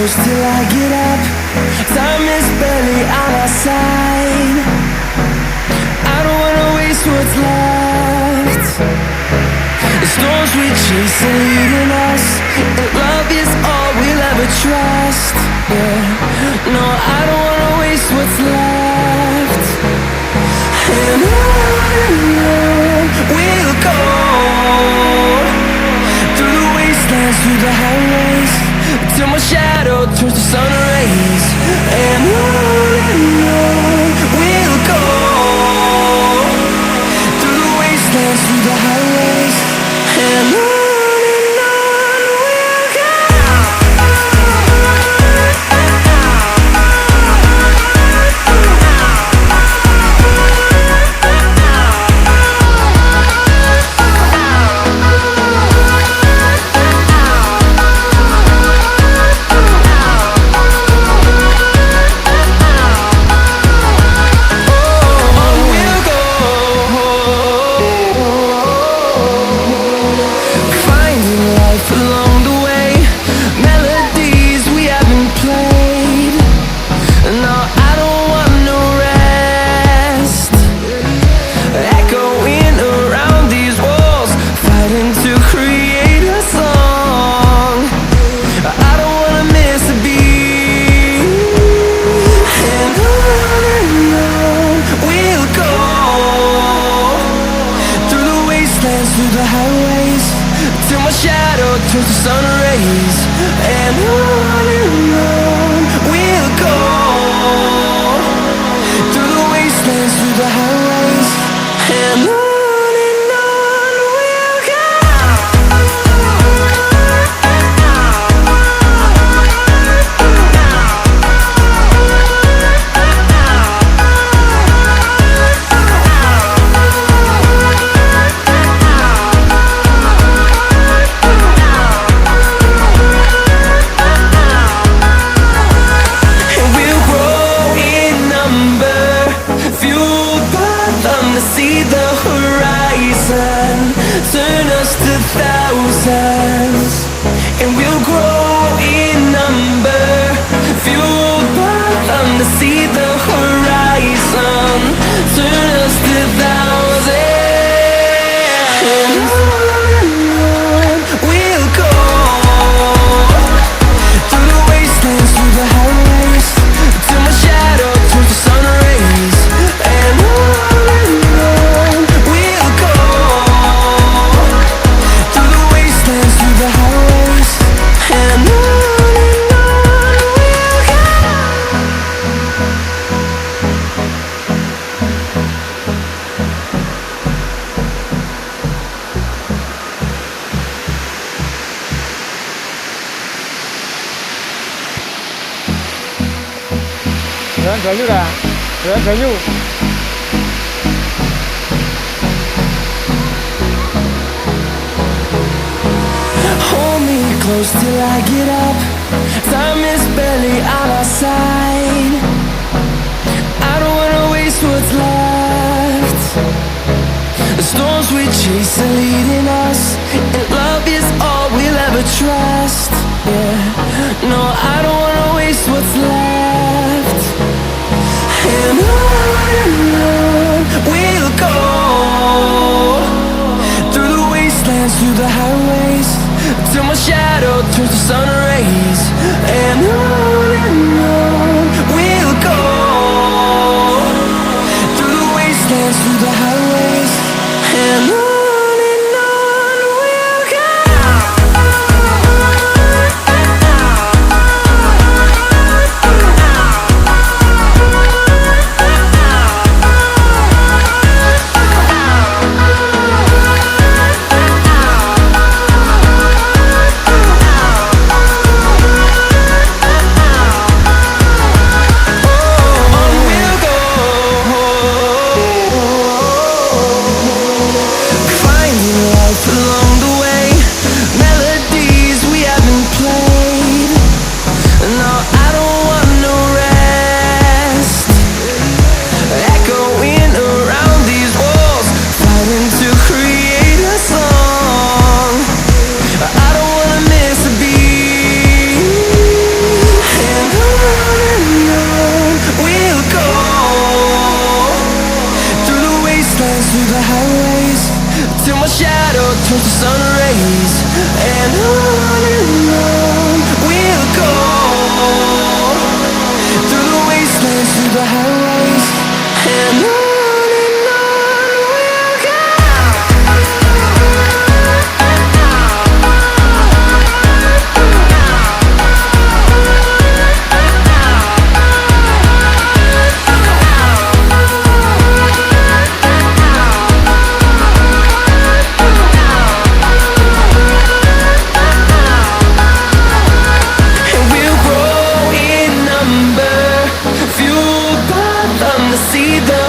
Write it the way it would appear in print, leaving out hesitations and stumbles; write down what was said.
close till I get up. Time is barely on our side. I don't wanna waste what's left. The storms we chase are leading us, and love is all we'll ever trust. Yeah, no, I don't wanna waste what's left. And on we'll go, through the wastelands, through the highways, till my shadow turns to sun rays. And on we'll go, through the wastelands, through the highways, and on we'll go. Turns to sun rays, and on we'll go, through the wastelands, through the highways, and on we'll go. See the horizon, turn us to thousands, and we'll grow in number, fueled by them to see the horizon, turn us to thousands, and on we'll go, through the wastelands, through the highways, till my shadow turns to sun rays, and on Terjun dah, terjun. Hold me close till I get up. Time is barely on our side. I don't wanna waste what's left. The storms we chase are leading us, and love is all we'll ever trust. Yeah, no, I don't wanna waste what's left. And on we'll go, through the wastelands, through the highways, till my shadow turns to sun rays. And on we'll go, through the wastelands, through the highways, and on. We'll go. highways, and on we'll go. And we'll grow in number, fueled by them to see the